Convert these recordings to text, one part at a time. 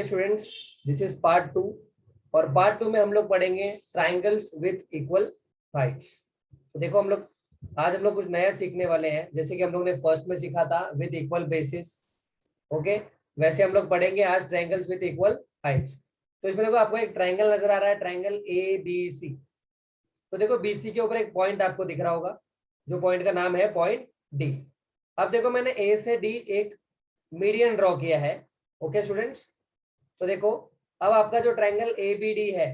Students, this is part 2 और part 2 में हम लोग पढ़ेंगे ट्राइंगल्स विथ इक्वल हाइट्स। तो देखो आज हम लोग कुछ नया सीखने वाले हैं, जैसे कि हम लोग ने फर्स्ट में सीखा था विथ इक्वल बेसिस। ओके, वैसे हम लोग पढ़ेंगे आज ट्राइंगल्स विथ इक्वल हाइट्स। तो इसमें देखो आपको एक ट्राइंगल नजर आ रहा है, ट्राइंगल ए बी सी। तो देखो बीसी के ऊपर एक पॉइंट आपको दिख रहा होगा, जो पॉइंट का नाम है पॉइंट डी। अब देखो मैंने ए से डी एक मीडियन ड्रॉ किया है। ओके स्टूडेंट्स, तो देखो अब आपका जो ट्रायंगल एबीडी है,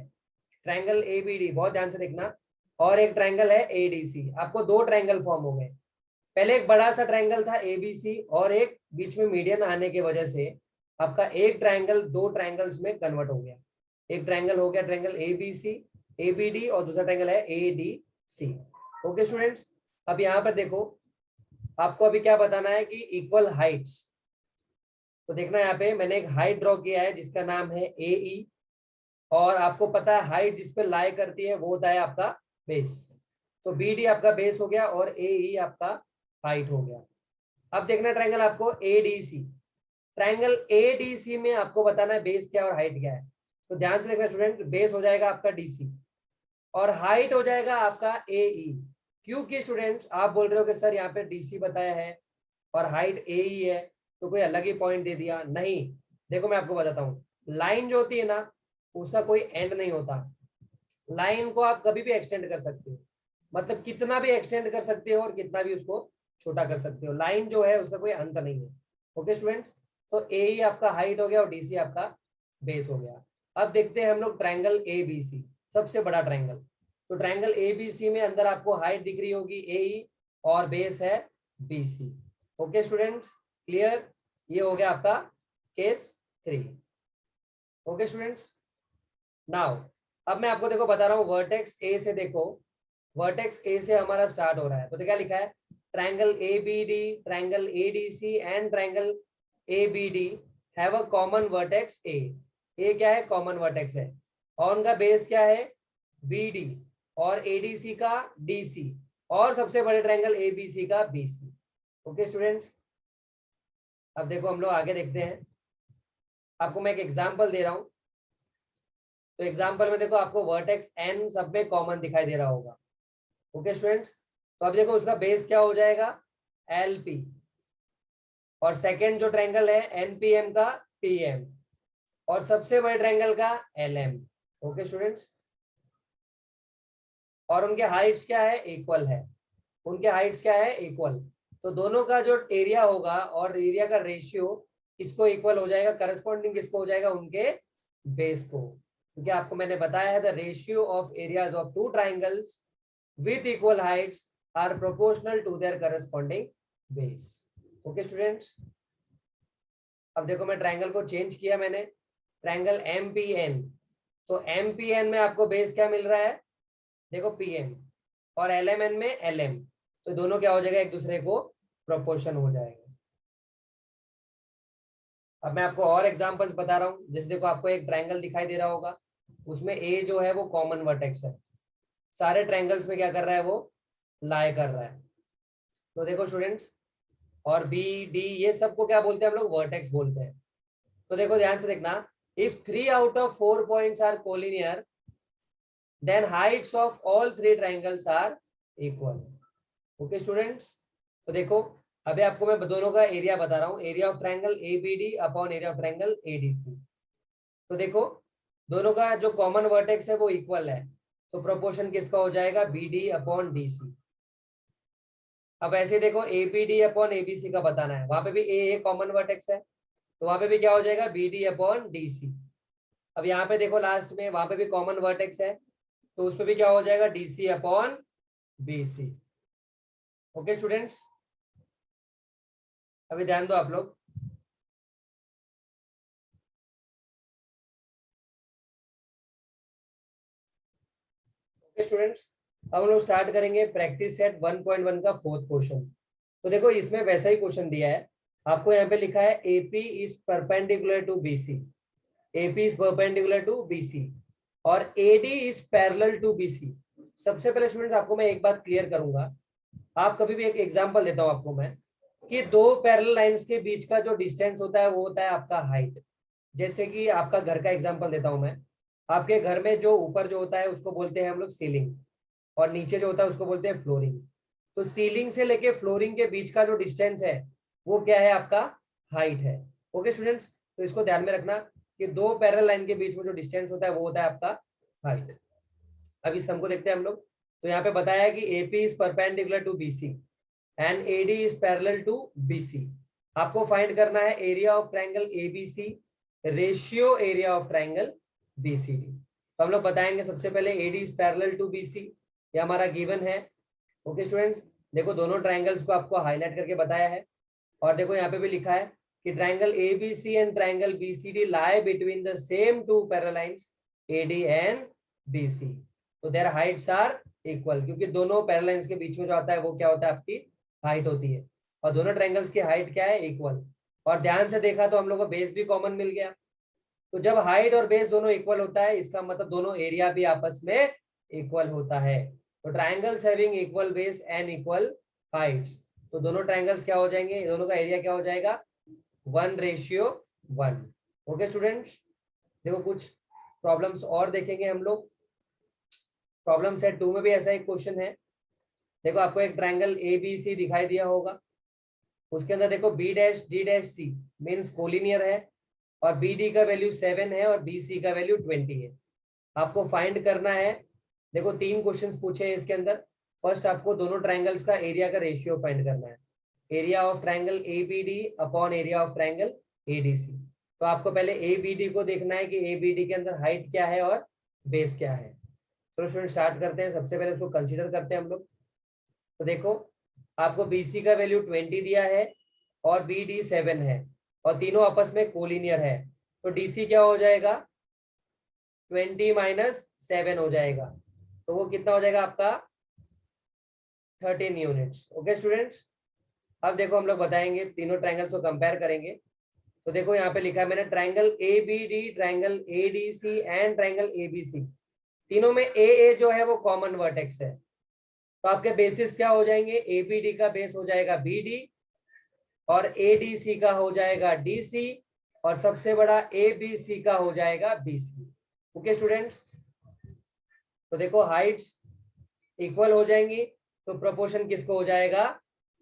ट्रायंगल एबीडी बहुत ध्यान से देखना, और एक ट्रायंगल है एडीसी। आपको दो ट्रायंगल फॉर्म हो गए। पहले एक बड़ा सा ट्रायंगल था एबीसी और एक बीच में मीडियन आने की वजह से आपका एक ट्रायंगल दो ट्रायंगल्स में कन्वर्ट हो गया। एक ट्रायंगल हो गया ट्रायंगल एबीसी एबीडी और दूसरा ट्रायंगल है एडीसी। ओके स्टूडेंट्स, अब यहाँ पर देखो आपको अभी क्या बताना है कि इक्वल हाइट्स। तो देखना यहाँ पे मैंने एक हाइट ड्रॉ किया है जिसका नाम है ए, और आपको पता है हाइट जिस पे लाई करती है वो होता है आपका बेस। तो बी डी आपका बेस हो गया और ए आपका हाइट हो गया। अब देखना ट्रायंगल आपको एडीसी, ट्रायंगल एडीसी में आपको बताना है बेस क्या और हाइट क्या है। तो ध्यान से देखना स्टूडेंट, बेस हो जाएगा आपका डीसी और हाइट हो जाएगा आपका ए। क्योंकि स्टूडेंट्स आप बोल रहे हो कि सर यहाँ पे डीसी बताया है और हाइट ए है, तो कोई अलग ही पॉइंट दे दिया। नहीं, देखो मैं आपको बताता हूँ, लाइन जो होती है ना उसका कोई एंड नहीं होता। लाइन को आप कभी भी एक्सटेंड कर सकते हो, मतलब कितना भी एक्सटेंड कर सकते हो और कितना भी उसको छोटा कर सकते हो। लाइन जो है उसका कोई अंत नहीं है। ओके स्टूडेंट्स, तो ए ही आपका हाइट हो गया और डीसी आपका बेस हो गया। अब देखते हैं हम लोग ट्रायंगल ए बी सी, सबसे बड़ा ट्रायंगल। तो ट्रायंगल ए बी सी में अंदर आपको हाइट दिख रही होगी ए और बेस है B C. Okay students, clear? ये हो गया आपका केस 3। ओके स्टूडेंट्स, नाउ अब मैं आपको देखो बता रहा हूँ वर्टेक्स ए से। देखो वर्टेक्स ए से हमारा स्टार्ट हो रहा है, तो क्या लिखा है? Triangle A B D, triangle A D C and triangle A B D have a common vertex A. A क्या है? कॉमन वर्टेक्स है। और उनका बेस क्या है? बी डी, और एडीसी का डीसी, और सबसे बड़े ट्रायंगल एबीसी का बीसी। ओके स्टूडेंट्स, अब देखो हम लोग आगे देखते हैं। आपको मैं एक एग्जांपल दे रहा हूं। तो एग्जांपल में देखो आपको वर्टेक्स एन सब में कॉमन दिखाई दे रहा होगा। ओके स्टूडेंट्स, तो अब देखो उसका बेस क्या हो जाएगा? एल पी, और सेकेंड जो ट्रायंगल है एनपीएम का पीएम, और सबसे बड़े ट्रायंगल का एल एम। ओके स्टूडेंट्स, और उनके हाइट्स क्या है? इक्वल है। उनके हाइट्स क्या है? इक्वल। तो दोनों का जो एरिया होगा और एरिया का रेशियो किसको इक्वल हो जाएगा? करस्पॉन्डिंग किसको हो जाएगा? उनके बेस को। क्योंकि आपको मैंने बताया है the ratio of areas of two triangles with equal heights are proportional to their corresponding base. Okay students, अब देखो मैं ट्राइंगल को चेंज किया मैंने, ट्राइंगल एम पी एन। तो एम पी एन में आपको बेस क्या मिल रहा है? देखो पीएम, और एलएमएन में एलएम। तो दोनों क्या हो जाएगा? एक दूसरे को प्रोपोर्शन हो जाएगा। अब मैं आपको और एग्जांपल्स बता रहा हूँ। जैसे देखो आपको एक ट्रायंगल दिखाई दे रहा होगा, उसमें ए जो है वो कॉमन वर्टेक्स है। सारे ट्रायंगल्स में क्या कर रहा है? वो लाई कर रहा है। तो देखो स्टूडेंट्स, और बी डी ये सबको क्या बोलते हैं हम लोग? वर्टेक्स बोलते हैं। तो देखो ध्यान से देखना, if 3 out of 4 points are collinear then heights of all 3 triangles are equal. Okay students, तो देखो अभी आपको मैं दोनों का एरिया बता रहा हूँ, area of triangle ABD upon area of triangle ADC. तो देखो दोनों का जो कॉमन वर्टेक्स है वो इक्वल है, तो प्रोपोर्शन किसका हो जाएगा? BD upon DC. अब ऐसे देखो एबीडी अपॉन एबीसी का बताना है, वहां पे भी ए कॉमन वर्टेक्स है, तो वहां पे भी क्या हो जाएगा? BD upon DC. अब यहाँ पे देखो लास्ट में वहां पे भी कॉमन वर्टेक्स है, तो उस पर भी क्या हो जाएगा? DC upon BC. Okay students, अभी ध्यान दो आप लोग। ओके स्टूडेंट्स, अब हम लोग स्टार्ट करेंगे प्रैक्टिस सेट 1.1 का फोर्थ क्वेश्चन। तो देखो इसमें वैसा ही क्वेश्चन दिया है आपको। यहाँ पे लिखा है AP is perpendicular to BC, AP is perpendicular to BC और AD is parallel to BC. सबसे पहले स्टूडेंट्स आपको मैं एक बात क्लियर करूंगा, आप कभी भी एक एग्जांपल देता हूं आपको मैं, कि दो पैरेलल लाइंस के बीच का जो डिस्टेंस होता है वो होता है आपका हाइट। जैसे कि आपका घर का एग्जांपल देता हूं मैं। आपके घर में जो ऊपर जो होता है उसको बोलते हैं हम लोग सीलिंग, और नीचे जो होता है उसको बोलते हैं फ्लोरिंग। तो सीलिंग से लेके फ्लोरिंग के बीच का जो डिस्टेंस है वो क्या है, आपका हाइट है। ओके स्टूडेंट्स, तो इसको ध्यान में रखना कि दो पैरेलल लाइन के बीच में जो डिस्टेंस होता है वो होता है आपका हाइट। अब इस सम को देखते हैं हम लोग। तो यहाँ पे बताया है कि AP is perpendicular to BC and AD is parallel to BC. आपको फाइंड करना है area of triangle ABC ratio area of triangle BCD. तो हम लोग बताएंगे सबसे पहले AD is parallel to BC, ये हमारा गिवन है। ओके स्टूडेंट्स, देखो दोनों ट्रायंगल्स को आपको हाईलाइट करके बताया है, और देखो यहाँ पे भी लिखा है कि triangle ABC and triangle BCD lie between the same two parallel lines AD and BC, तो देयर हाइट्स आर इक्वल, क्योंकि दोनों पैरेलल लाइंस के बीच में जो आता है वो क्या होता है, आपकी हाइट होती है, और दोनों ट्रायंगल्स की हाइट क्या है, इक्वल। और ध्यान से देखा तो हम लोग को बेस भी कॉमन मिल गया। तो जब हाइट और बेस दोनों इक्वल होता है इसका मतलब दोनों एरिया भी आपस में इक्वल होता है। तो triangles having equal base and equal Heights, तो दोनों ट्रायंगल्स क्या हो जाएंगे, दोनों का एरिया क्या हो जाएगा, 1:1। ओके स्टूडेंट्स, देखो कुछ प्रॉब्लम्स और देखेंगे हम लोग। प्रॉब्लम सेट 2 में भी ऐसा एक क्वेश्चन है। देखो आपको एक ट्रायंगल ए बी सी दिखाई दिया होगा, उसके अंदर देखो B dash D dash C means collinear है, और बी डी का वैल्यू 7 है और बी सी का वैल्यू 20 है। आपको फाइंड करना है। देखो 3 क्वेश्चंस पूछे हैं इसके अंदर। फर्स्ट आपको दोनों ट्रायंगल्स का एरिया का रेशियो फाइंड करना है, area of triangle A B D upon area of triangle A D C. तो आपको पहले ए बी डी को देखना है कि ए बी डी के अंदर हाइट क्या है और बेस क्या है। चलो स्टूडेंट स्टार्ट करते हैं। सबसे पहले उसको कंसीडर करते हैं हम लोग। तो देखो आपको बी सी का वैल्यू 20 दिया है और बी डी 7 है, और तीनों आपस में कोलिनियर है। तो डी सी क्या हो जाएगा, 20 - 7 हो जाएगा, तो वो कितना हो जाएगा आपका 13 यूनिट्स। ओके स्टूडेंट्स, अब देखो हम लोग बताएंगे, तीनों ट्रायंगल्स को कंपेयर करेंगे। तो देखो यहाँ पे लिखा है मैंने triangle A B D, triangle A D C and triangle A B C, तीनों में ए जो है वो कॉमन वर्टेक्स है। तो आपके बेसिस क्या हो जाएंगे, ए बी डी का बेस हो जाएगा बी डी, और ए डी सी का हो जाएगा डी सी, और सबसे बड़ा ए बी सी का हो जाएगा बी सी। ओके स्टूडेंट्स, तो देखो हाइट्स इक्वल हो जाएंगी, तो प्रोपोर्शन किसको हो जाएगा,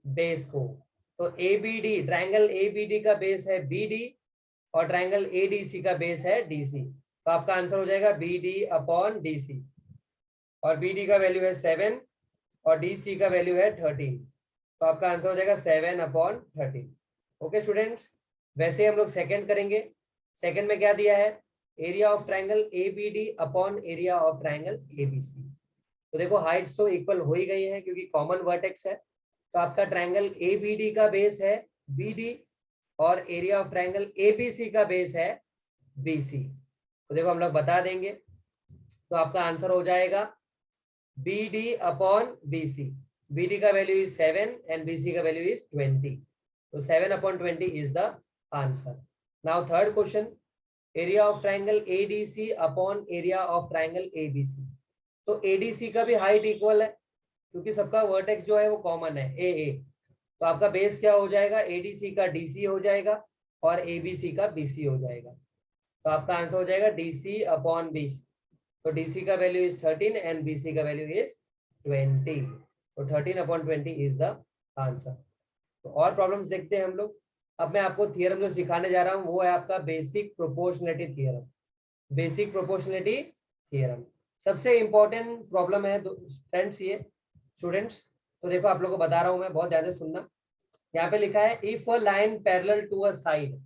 बेस को। तो A B D, triangle A B D का बेस है बी डी, और ट्रायंगल ए डी सी का बेस है डी सी। तो आपका आंसर हो जाएगा B D upon D C, और बी डी का वैल्यू है 7 और डी सी का वैल्यू है 13। तो आपका आंसर हो जाएगा 7/13। ओके स्टूडेंट्स, वैसे हम लोग सेकंड करेंगे। सेकंड में क्या दिया है, area of triangle A B D upon area of triangle A B C. तो देखो हाइट्स तो इक्वल हो ही गई है क्योंकि कॉमन वर्टेक्स है। तो आपका ट्रायंगल ए बी डी का बेस है बी डी, और area of triangle A B C का बेस है बी सी। तो देखो हम लोग बता देंगे, तो आपका आंसर हो जाएगा B D upon B C. B D का value is 7 and B C का वैल्यू इज 20। तो 7/20 is the answer. Now third question, area of triangle A D C upon area of triangle A B C. तो A D C का भी height equal है क्योंकि सबका vertex जो है वो कॉमन है ए ए। तो आपका बेस क्या हो जाएगा, ए डी सी का डी सी हो जाएगा और ए बी सी का बी सी हो जाएगा। तो आपका आंसर हो जाएगा D C upon B C. तो डी सी का value is 13 and B C का वैल्यू इज 20। तो 13/20 इज द आंसर। तो और प्रॉब्लम्स देखते हैं हम लोग। अब मैं आपको थियरम जो सिखाने जा रहा हूँ वो है आपका basic proportionality theorem. Basic proportionality theorem सबसे इंपॉर्टेंट प्रॉब्लम है फ्रेंड्स ये स्टूडेंट्स। तो देखो आप लोगों को बता रहा हूँ मैं, बहुत ध्यान से सुनना। यहाँ पे लिखा है if a line parallel to a side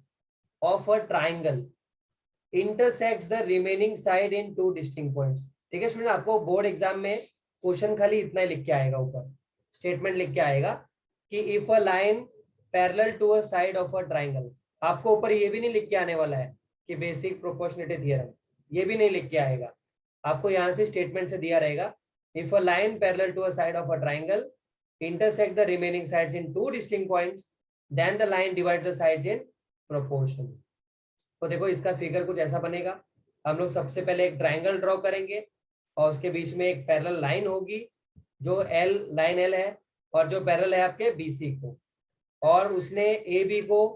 of a triangle intersects the remaining side in 2 distinct points. ठीक है स्टूडेंट, आपको बोर्ड एग्जाम में क्वेश्चन खाली इतना ही लिख के आएगा, ऊपर स्टेटमेंट लिख के आएगा कि if a line parallel to a side of a triangle. आपको ऊपर ये भी नहीं लिख के आने वाला है कि बेसिक प्रोपोर्शनलिटी थ्योरम, ये भी नहीं लिख के आएगा। आपको यहाँ से स्टेटमेंट से दिया रहेगा if a line parallel to a side of a triangle intersect the remaining sides in 2 distinct points, then the line divides the sides in proportion। तो देखो इसका फिगर कुछ ऐसा बनेगा। हम लोग सबसे पहले एक ट्राइंगल ड्रॉ करेंगे और उसके बीच में एक पैरेलल लाइन होगी जो लाइन एल है, और जो पैरेलल है आपके BC को, और उसने AB को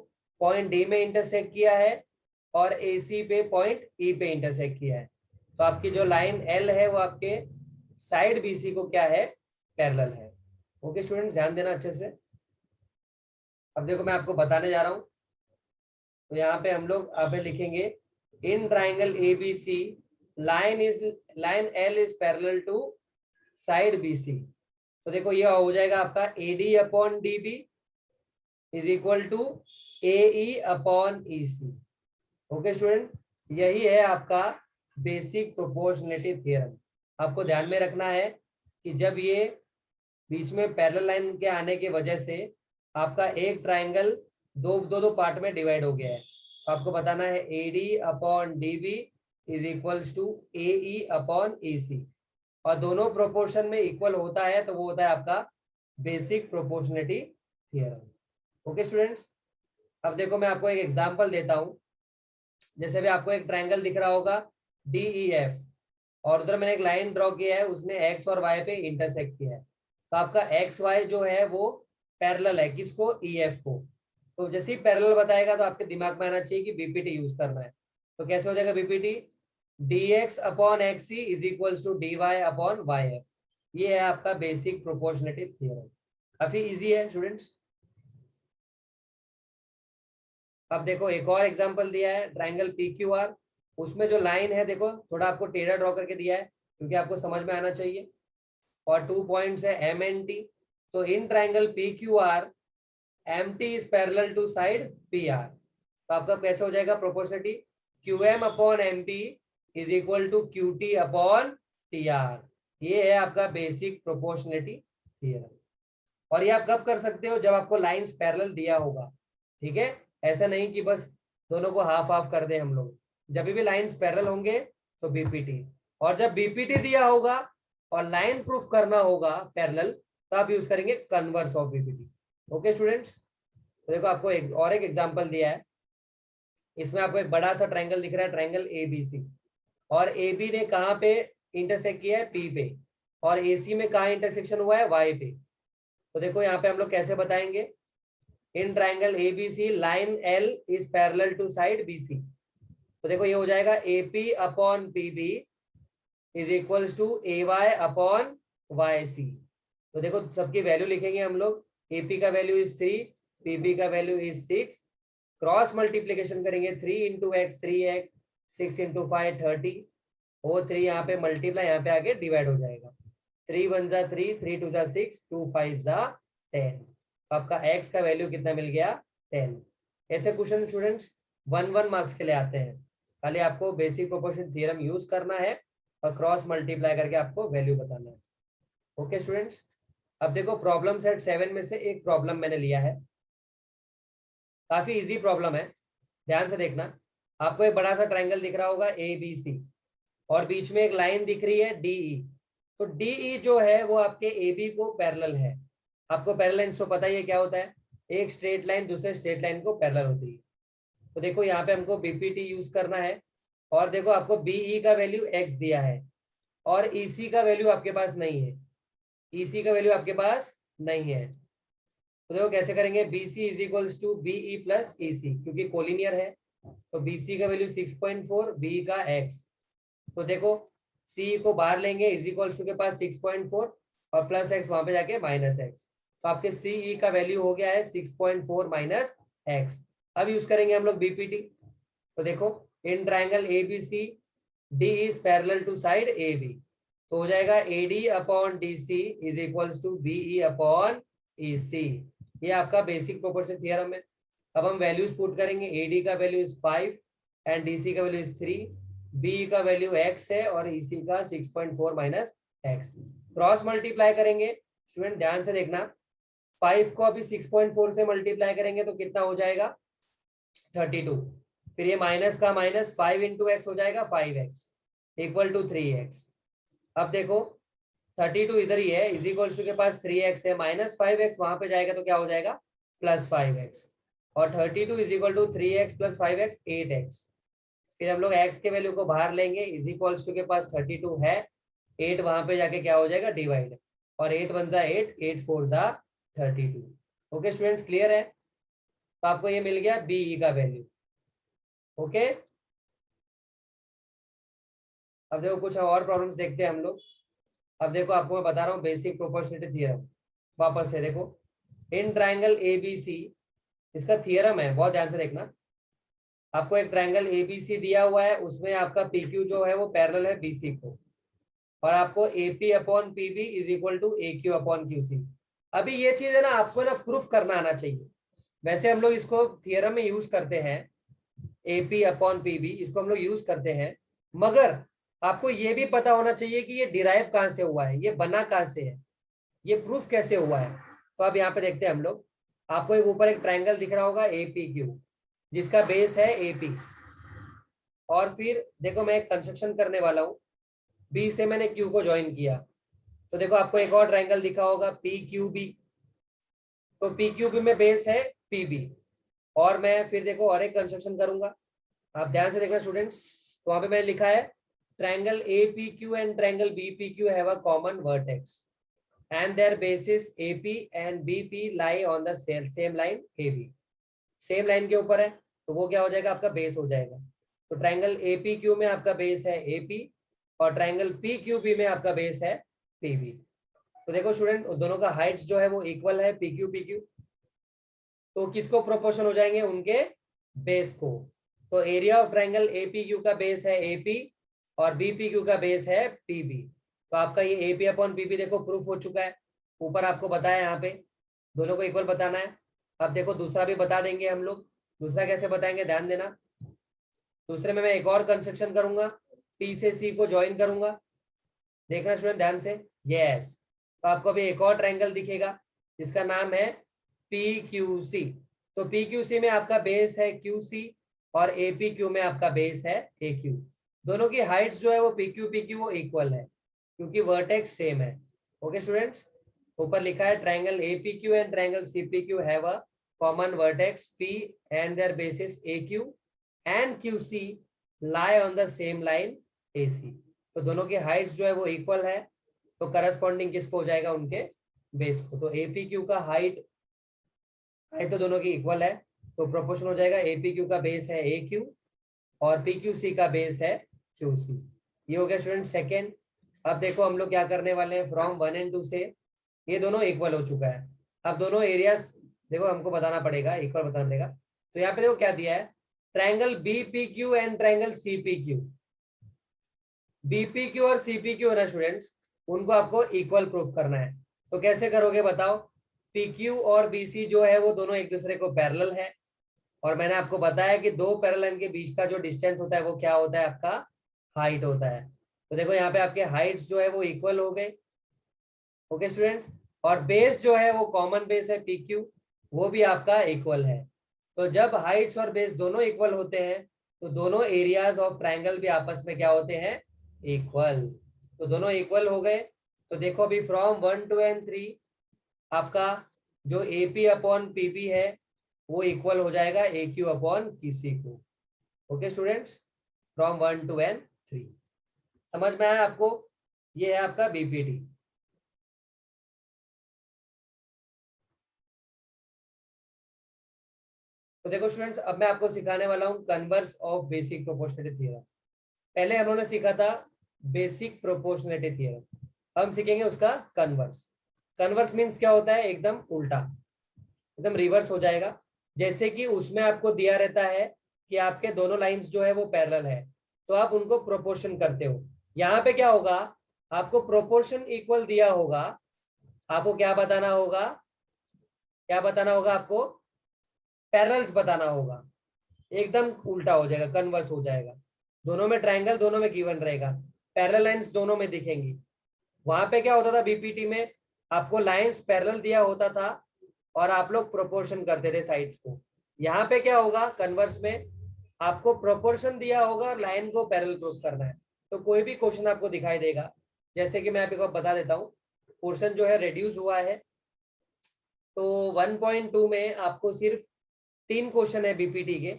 पॉइंट D में इंटरसेक्ट किया है, और AC पे पॉइंट E पे इंटरसेक्ट किया है। तो आपकी जो लाइन L है वो आपके साइड BC को क्या है, पैरेलल है। ओके स्टूडेंट, ध्यान देना अच्छे से। अब देखो मैं आपको बताने जा रहा हूँ। तो यहाँ पे हम लोग आप लिखेंगे in triangle ABC line L is parallel to side BC। तो देखो ये हो जाएगा आपका AD upon DB is equal to AE upon EC। Okay student, यही है आपका बेसिक प्रोपोर्शनलिटी थ्योरम। आपको ध्यान में रखना है कि जब ये बीच में पैरेलल लाइन के आने की वजह से आपका एक ट्राइंगल दो दो दो पार्ट में डिवाइड हो गया है, तो आपको बताना है AD upon DB is equals to AE upon EC, और दोनों प्रोपोर्शन में इक्वल होता है तो वो होता है आपका basic proportionality theorem. Okay students, अब देखो मैं आपको एक एग्जांपल देता हूं। जैसे भी आपको एक ट्रायंगल दिख रहा होगा DEF, और उधर मैंने एक लाइन ड्रॉ किया है, उसने X और Y पे इंटरसेक्ट किया है। तो आपका XY जो है वो पैरेलल है किसको, EF को। तो जैसे ही पैरेलल बताएगा तो आपके दिमाग में आना चाहिए कि BPT यूज करना है। तो कैसे हो जाएगा BPT, DX upon XC is equals to DY upon YF। ये है आपका बेसिक प्रोपोर्शनलिटी थ्योरम। काफी इजी है स्टूडेंट्स। अब देखो एक और एग्जांपल दिया है ट्रायंगल PQR। उसमें जो लाइन है देखो थोड़ा आपको टेढ़ा ड्रॉ करके दिया है क्योंकि आपको समझ में आना चाहिए, और 2 पॉइंट्स है M and T। तो in triangle PQR MT is parallel to side PR। तो आपका कैसे हो जाएगा proportionality, QM upon MP is equal to QT upon TR। ये है आपका बेसिक प्रोपोर्शनलिटी थ्योरम। और ये आप कब कर सकते हो, जब आपको लाइंस पैरेलल दिया होगा। ठीक है, ऐसा नहीं कि बस दोनों को हाफ हाफ कर दे हम लोग। जब भी लाइंस पैरेलल होंगे तो BPT, और जब BPT दिया होगा और लाइन प्रूफ करना होगा पैरेलल, तो आप यूज करेंगे converse of BPT। Okay students, तो देखो आपको एक एग्जांपल दिया है। इसमें आपको एक बड़ा सा ट्रायंगल दिख रहा है, ट्रायंगल ABC, और AB ने कहाँ पे इंटरसेक्ट किया है, P पे, और AC में कहाँ इंटरसेक्शन हुआ है, Y पे। तो देखो यहाँ पे हम लोग कैसे बताएंगे, in triangle ABC line L is parallel to side BC। तो देखो ये हो जाएगा AP upon PB is equals to AY upon YC। तो देखो सबकी वैल्यू लिखेंगे हम लोग, AP का वैल्यू इज 3, PB का वैल्यू इज 6, क्रॉस मल्टीप्लीकेशन करेंगे 3 इंटू एक्स 3x, 6 इंटू 5 30, वो 3 यहाँ पे मल्टीप्लाई यहाँ पे आके डिवाइड हो जाएगा। 3 1 जा 3, 3 2 जा 6, 2 5 जा 10। आपका x का वैल्यू कितना मिल गया, 10। ऐसे क्वेश्चन स्टूडेंट्स 1 मार्क्स के लिए आते हैं। खाली आपको बेसिक प्रोपोर्शन थ्योरम यूज करना है और क्रॉस मल्टीप्लाई करके आपको वैल्यू बताना है। ओके स्टूडेंट्स, अब देखो प्रॉब्लम सेट 7 में से एक प्रॉब्लम मैंने लिया है, काफी इजी प्रॉब्लम है, ध्यान से देखना। आपको एक बड़ा सा ट्रायंगल दिख रहा होगा ABC, और बीच में एक लाइन दिख रही है DE। तो DE जो है वो आपके AB को पैरेलल है। आपको पैरेलल लाइन को पता ही है क्या होता है, एक स्ट्रेट लाइन दूसरे स्ट्रेट लाइन को पैरेलल होती है। तो देखो यहाँ पे हमको BPT यूज करना है, और देखो आपको BE का वैल्यू x दिया है और EC का वैल्यू आपके पास नहीं है, EC का वैल्यू आपके पास नहीं है। तो देखो कैसे करेंगे, BC is equals to BE plus EC, क्योंकि कोलिनियर है। तो BC का वैल्यू 6.4, BE का x। तो देखो C को बाहर लेंगे, इज इक्वल्स टू के पास 6.4 और प्लस x वहां पे जाके माइनस x। तो आपके CE का वैल्यू हो गया है 6.4 माइनस x। अब यूज करेंगे हम लोग BPT। तो देखो in triangle ABC D is parallel to side AB। तो हो जाएगा AD upon DC is equals to BE upon EC। ये आपका बेसिक प्रोपोर्शन थ्योरम है। अब हम वैल्यूज पुट करेंगे, AD का वैल्यू इज 5 एंड DC का वैल्यू इज 3, BE का वैल्यू x है और EC का 6.4 माइनस x। क्रॉस मल्टीप्लाई करेंगे, स्टूडेंट ध्यान से देखना, 5 को अभी 6.4 से मल्टीप्लाई करेंगे तो कितना हो जाएगा, 32। फिर ये माइनस का माइनस 5 इंटू एक्स हो जाएगा 5x इक्वल टू 3x। अब देखो 32 इधर ही है, इज इक्वल टू के पास 3x है, माइनस 5x वहां पे जाएगा तो क्या हो जाएगा, प्लस 5x, और 32 is equal to 3x plus 5x 8x। फिर हम लोग x के वैल्यू को बाहर लेंगे, इज इक्वल्स टू के पास 32 है, 8 वहां पे जाके क्या हो जाएगा, डिवाइड, और 8 1 जा 8, 8 4 जा 32। ओके स्टूडेंट्स, क्लियर है। तो आपको ये मिल गया BE का वैल्यू। ओके, अब देखो कुछ और प्रॉब्लम्स देखते हैं हम लोग। अब देखो आपको मैं बता रहा हूँ बेसिक प्रोपोर्शनलिटी थ्योरम। वापस से देखो, इन ट्राइंगल एबीसी, इसका थ्योरम है, बहुत ध्यान से देखना। आपको एक ट्राइंगल एबीसी दिया हुआ है, उसमें आपका पी क्यू जो है वो पैरेलल है बीसी को, और आपको AP upon PB is equal to A Q upon Q C. अभी ये चीज है ना, आपको ना प्रूफ करना आना चाहिए। वैसे हम लोग इसको थियरम में यूज करते हैं, एपी अपॉन पीबी, इसको हम लोग यूज करते हैं, मगर आपको ये भी पता होना चाहिए कि ये डिराइव कहाँ से हुआ है, ये बना कहाँ से है, ये प्रूफ कैसे हुआ है। तो अब यहाँ पे देखते हैं हम लोग। आपको एक ऊपर एक ट्राइंगल दिख रहा होगा एपी क्यू, जिसका बेस है एपी, और फिर देखो मैं एक कंस्ट्रक्शन करने वाला हूँ, बी से मैंने क्यू को ज्वाइन किया, तो देखो आपको एक और ट्राइंगल दिखा होगा पी क्यू बी, तो पी क्यू बी में बेस है पीबी, और मैं फिर देखो और एक कंस्ट्रक्शन करूंगा। आप ध्यान से देखना स्टूडेंट्स, तो वहां पे मैंने लिखा है triangle A P Q and triangle B P Q have a common vertex and their basis A P and B P lie on the same line A B. Same line के ऊपर है, तो वो क्या हो जाएगा, आपका बेस हो जाएगा। तो ट्राइंगल ए पी क्यू में आपका बेस है ए पी, और ट्राइंगल पी क्यू बी में आपका बेस है पी बी। तो देखो स्टूडेंट, दोनों का हाइट्स जो है वो इक्वल है पी क्यू, तो किसको प्रोपोर्शन हो जाएंगे, उनके बेस को। तो एरिया ऑफ ट्राइंगल एपीक्यू का बेस है एपी और बीपीक्यू का बेस है पीबी। तो आपका ये एपी अपॉन पीबी देखो प्रूफ हो चुका है, ऊपर आपको बताया यहाँ पे दोनों को इक्वल बताना है। अब देखो दूसरा भी बता देंगे हम लोग। दूसरा कैसे बताएंगे, ध्यान देना। दूसरे में मैं एक और कंस्ट्रक्शन करूंगा, पी से सी को ज्वाइन करूंगा। देखना स्टूडेंट ध्यान से, यस। तो आपको अभी एक और ट्राइंगल दिखेगा जिसका नाम है पी क्यू सी। तो पी क्यू सी में आपका बेस है क्यू सी, और ए पी क्यू में आपका बेस है ए क्यू। दोनों की हाइट्स जो है वो पी क्यू वो इक्वल है, क्योंकि वर्टेक्स सेम है। ओके स्टूडेंट्स, ऊपर लिखा है triangle A P Q and triangle C P Q have a common vertex P and their basis A Q and Q C lie on the same line A C. तो दोनों की Heights जो है वो equal है, तो corresponding किसको हो जाएगा, उनके बेस को। तो एपी क्यू का हाइट तो दोनों की इक्वल है, तो प्रोपोर्शन हो जाएगा एपी क्यू का बेस है ए क्यू और पी क्यू सी का बेस है क्यू सी। ये हो गया स्टूडेंट सेकेंड। अब देखो हम लोग क्या करने वाले हैं, फ्रॉम 1 एंड 2 से ये दोनों इक्वल हो चुका है। अब दोनों एरियाज देखो हमको बताना पड़ेगा, इक्वल बताना पड़ेगा। तो यहाँ पे देखो क्या दिया है, triangle BP Q and triangle CP Q. BP Q और सीपी क्यू है ना स्टूडेंट्स, उनको आपको इक्वल प्रूफ करना है। तो कैसे करोगे बताओ, पी क्यू और बीसी जो है वो दोनों एक दूसरे को पैरेलल है, और मैंने आपको बताया कि दो पैरेलल लाइन के बीच का जो डिस्टेंस होता है वो क्या होता है, आपका हाइट होता है। तो देखो यहाँ पे आपके हाइट्स जो है वो इक्वल हो गए। ओके स्टूडेंट्स, और बेस जो है वो कॉमन बेस है पी क्यू, वो भी आपका इक्वल है। तो जब हाइट्स और बेस दोनों इक्वल होते हैं, तो दोनों एरियाज ऑफ ट्राइंगल भी आपस में क्या होते हैं, इक्वल। तो दोनों इक्वल हो गए। तो देखो अभी फ्रॉम 1 2 एंड 3 आपका जो एपी अपॉन पीबी है वो इक्वल हो जाएगा ए क्यू अपॉन किसी को। ओके स्टूडेंट्स, फ्रॉम 1 2 एंड 3 समझ में आया आपको। ये है आपका बीपीटी। तो देखो स्टूडेंट्स, अब मैं आपको सिखाने वाला हूँ converse of basic proportionality theorem. पहले हम लोगों ने सीखा था बेसिक प्रोपोर्शनलिटी थ्योरम, हम सीखेंगे उसका कन्वर्स। कन्वर्स मीन्स क्या होता है, एकदम उल्टा, एकदम रिवर्स हो जाएगा। जैसे कि उसमें आपको दिया रहता है कि आपके दोनों लाइंस जो है वो पैरेलल है, तो आप उनको प्रोपोर्शन करते हो। यहाँ पे क्या होगा, आपको प्रोपोर्शन इक्वल दिया होगा, आपको क्या बताना होगा, क्या बताना होगा आपको, पैरेलल्स बताना होगा। एकदम उल्टा हो जाएगा, कन्वर्स हो जाएगा। दोनों में ट्राइंगल, दोनों में गिवन रहेगा, पैरेलल लाइंस दोनों में दिखेंगी। वहां पे क्या होता था बीपीटी में, आपको लाइंस पैरेलल दिया होता था और आप लोग प्रोपोर्शन करते थे साइड्स को। यहाँ पे क्या होगा, कन्वर्स में आपको प्रोपोर्शन दिया होगा और लाइन को पैरेलल प्रूफ करना है। तो कोई भी क्वेश्चन आपको दिखाई देगा, जैसे कि मैं आपको बता देता हूँ, पोर्शन जो है रिड्यूस हुआ है। तो 1.2 में आपको सिर्फ 3 क्वेश्चन है बीपीटी के,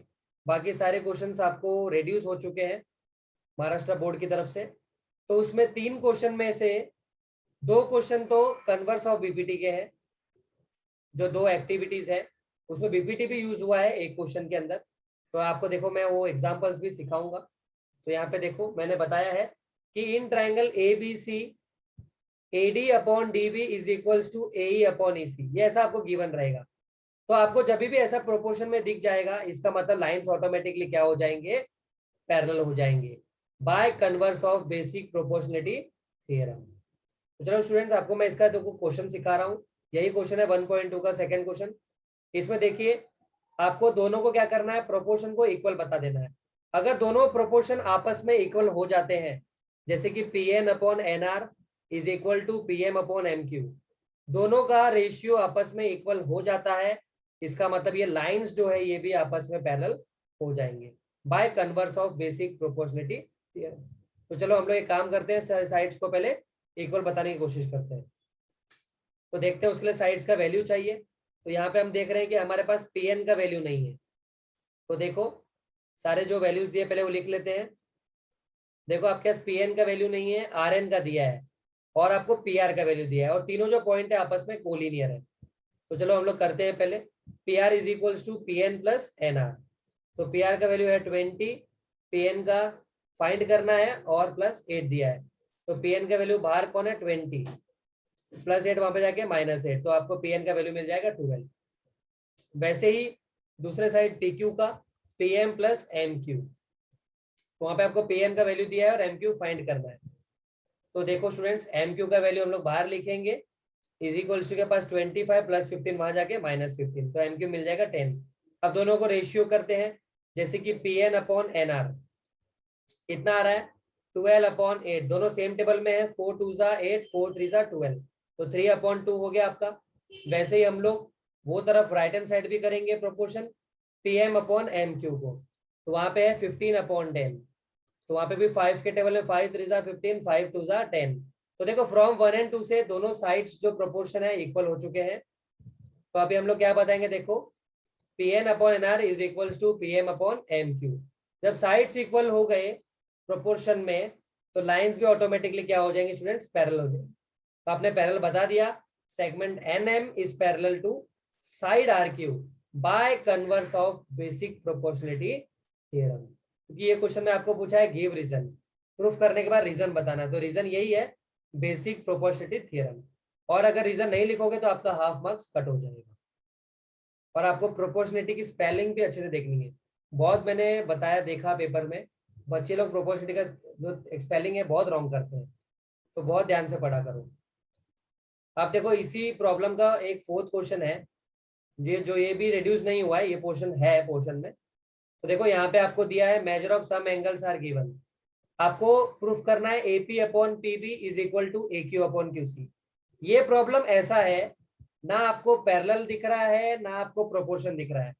बाकी सारे क्वेश्चंस आपको रिड्यूस हो चुके हैं महाराष्ट्र बोर्ड की तरफ से। तो उसमें 3 क्वेश्चन में से 2 क्वेश्चन तो कन्वर्स ऑफ बीपीटी के हैं, जो 2 एक्टिविटीज है उसमें बीपीटी भी यूज हुआ है एक क्वेश्चन के अंदर। तो आपको देखो मैं वो एग्जांपल्स भी सिखाऊंगा। तो यहाँ पे देखो मैंने बताया है कि in triangle A B C AD upon DB is equals to AE upon EC, ये ऐसा आपको गिवन रहेगा। तो आपको जब भी ऐसा प्रोपोर्शन में दिख जाएगा, इसका मतलब लाइंस ऑटोमेटिकली क्या हो जाएंगे, पैरेलल हो जाएंगे bye converse of basic proportionality theorem. तो चलो स्टूडेंट्स, आपको मैं इसका देखो क्वेश्चन सिखा रहा हूँ। यही क्वेश्चन है 1.2 का सेकंड क्वेश्चन। इसमें देखिए आपको दोनों को क्या करना है, प्रोपोर्शन को इक्वल बता देना है। अगर दोनों प्रोपोर्शन आपस में इक्वल हो जाते हैं, जैसे कि PN upon NR is equal to PM upon MQ, दोनों का रेशियो आपस में इक्वल हो जाता है, इसका मतलब ये लाइंस जो है ये भी आपस में पैरेलल हो जाएंगे bye converse of basic proportionality theorem. तो चलो हम लोग एक काम करते हैं, साइड्स को पहले इक्वल बताने की कोशिश करते हैं। तो देखते हैं उसके लिए साइड्स का वैल्यू चाहिए। तो यहाँ पे हम देख रहे हैं कि हमारे पास PN का वैल्यू नहीं है। तो देखो सारे जो वैल्यूज दिए पहले वो लिख लेते हैं। देखो आपके पास PN का वैल्यू नहीं है, RN का दिया है और आपको PR का वैल्यू दिया है, और तीनों जो पॉइंट है आपस में कोलिनियर है। तो चलो हम लोग करते हैं पहले। PR is equals to PN plus NR। तो PR का वैल्यू है 20, PN का फाइंड करना है और प्लस 8 दिया है। तो PN का वैल्यू बाहर कौन है, 20 प्लस 8 वहां पे जाके -8, तो आपको PN का वैल्यू मिल जाएगा 12। वैसे ही दूसरे साइड PQ का PM प्लस MQ, तो वहां पे आपको PM का वैल्यू दिया है और MQ फाइंड करना है। तो देखो स्टूडेंट्स, MQ का वैल्यू हम लोग बाहर लिखेंगे, इज इक्वल्स टू के पास 25 प्लस 15 वहां जाके -15, तो MQ मिल जाएगा 10। अब दोनों को रेशियो करते हैं, जैसे कि PN अपॉन NR कितना आ रहा है, 12/8, दोनों सेम टेबल में है, 4 2 जा 8, 4 3 जा 12, तो 3/2 हो गया आपका। वैसे ही हम लोग वो तरफ राइट हैंड साइड भी करेंगे प्रोपोर्शन PM अपॉन MQ को, तो वहां पे है 15/10, तो वहां पे भी 5 के टेबल में 5 3 जा 15, 5 2 जा 10। तो देखो फ्रॉम 1 एंड 2 से दोनों साइड्स जो प्रोपोर्शन है इक्वल हो चुके हैं। तो अभी हम लोग क्या बताएंगे, देखो PN upon NR is equal to PM upon MQ। जब साइड्स इक्वल हो गए प्रोपोर्शन में, तो लाइंस भी ऑटोमेटिकली क्या हो जाएंगे स्टूडेंट्स, पैरेलल हो जाएंगे। तो आपने पैरेलल बता दिया, segment NM is parallel to side RQ by converse of basic proportionality theorem. क्योंकि ये क्वेश्चन में आपको पूछा है गिव रीजन, प्रूफ करने के बाद रीजन बताना, तो रीजन यही है बेसिक प्रोपोर्शनलिटी थ्योरम। और अगर रीजन नहीं लिखोगे तो आपका हाफ मार्क्स कट हो जाएगा। और आपको प्रोपोर्शनलिटी की स्पेलिंग भी अच्छे से देखनी है। बहुत मैंने बताया देखा पेपर में, बच्चे लोग प्रोपोर्शनलिटी का जो स्पेलिंग है बहुत रॉन्ग करते हैं, तो बहुत ध्यान से पढ़ा करो। आप देखो इसी प्रॉब्लम का एक फोर्थ क्वेश्चन है, ये भी रिड्यूस नहीं हुआ है, ये पोर्शन है पोर्शन में। तो देखो यहाँ पे आपको दिया है measure of some angles are given. आपको प्रूफ करना है AP upon PB is equal to AQ upon QC। ये प्रॉब्लम ऐसा है, ना आपको पैरेलल दिख रहा है ना आपको प्रोपोर्शन दिख रहा है,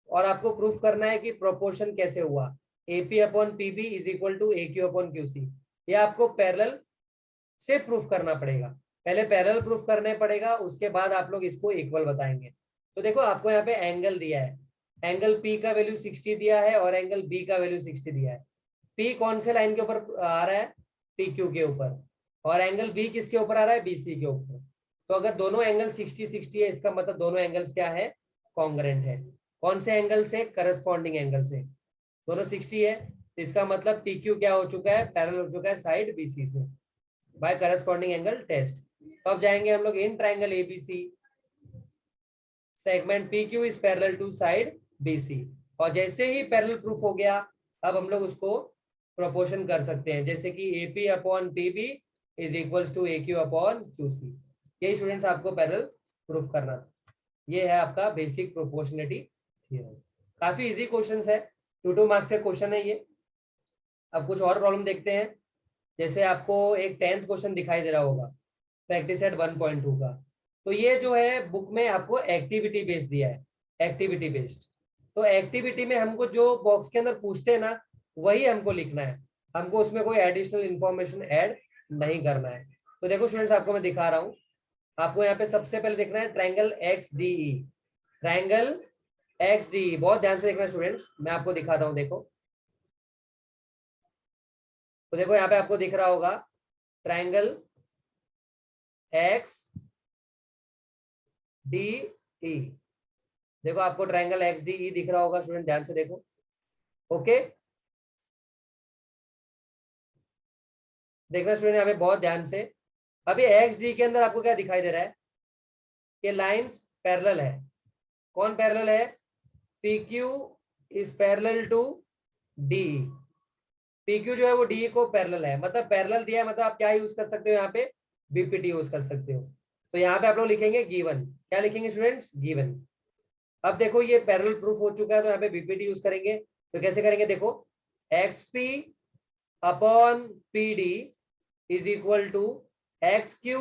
और आपको प्रूफ करना है कि प्रोपोर्शन कैसे हुआ, AP upon PB is equal to AQ upon QC। ये आपको पैरेलल से प्रूफ करना पड़ेगा, पहले पैरेलल प्रूफ करने पड़ेगा, उसके बाद आप लोग इसको इक्वल बताएंगे। तो देखो आपको यहाँ पे एंगल दिया है, एंगल P का वैल्यू 60 दिया है और एंगल B का वैल्यू 60 दिया है। P कौन से लाइन के ऊपर आ रहा है, PQ के ऊपर, और एंगल B किसके ऊपर आ रहा है, BC के ऊपर। तो अगर दोनों एंगल 60-60 है, इसका मतलब दोनों एंगल्स क्या है, कॉन्ग्रेंट है। कौन से एंगल से, करस्पॉन्डिंग एंगल से, दोनों 60 है, तो इसका मतलब PQ क्या हो चुका है, पैरेलल हो चुका है साइड BC से बाय करस्पॉन्डिंग एंगल टेस्ट। तो अब जाएंगे हम लोग in triangle ABC, segment PQ is parallel to side BC, और जैसे ही पैरेलल प्रूफ हो गया, अब हम लोग उसको प्रोपोर्शन कर सकते हैं, जैसे कि AP upon PB is equals to AQ upon QC। यही स्टूडेंट्स आपको पैरेलल प्रूफ करना था। ये है आपका बेसिक प्रोपोर्शनलिटी थ्योरम। काफी इजी क्वेश्चंस है, 2 मार्क्स के क्वेश्चन है ये। अब कुछ और प्रॉब्लम देखते हैं। जैसे आपको एक 10th क्वेश्चन दिखाई दे रहा होगा, प्रैक्टिस सेट 1.2 का। तो ये जो है बुक में आपको एक्टिविटी बेस्ड दिया है, एक्टिविटी बेस्ड। तो एक्टिविटी में हमको जो बॉक्स के अंदर पूछते हैं ना, वही हमको लिखना है, हमको उसमें कोई एडिशनल इंफॉर्मेशन ऐड नहीं करना है। तो देखो स्टूडेंट्स, आपको मैं दिखा रहा हूँ। आपको यहाँ पे सबसे पहले देखना है ट्रायंगल XDE, ट्रायंगल XDE, बहुत ध्यान से देखना स्टूडेंट्स, मैं आपको दिखाता हूँ। देखो तो देखो यहाँ पे आपको दिख रहा होगा ट्रायंगल XDE। देखो आपको ट्रायंगल XDE दिख रहा होगा स्टूडेंट, ध्यान से देखो। ओके, देखना स्टूडेंट यहाँ पे बहुत ध्यान से। अभी एक्स डी के अंदर आपको क्या दिखाई दे रहा है कि लाइंस पैरेलल है। कौन पैरेलल है? P Q is parallel to D. P Q जो है वो डी को पैरेलल है, मतलब पैरेलल दिया है, मतलब आप क्या यूज कर सकते हो यहाँ पे? बीपीटी यूज कर सकते हो। तो यहाँ पे आप लोग लिखेंगे गिवन। क्या लिखेंगे स्टूडेंट्स? गिवन। अब देखो ये पैरेलल प्रूफ हो चुका है, तो यहाँ पे बीपीटी यूज करेंगे। तो कैसे करेंगे? देखो, X P upon P D is equal to X Q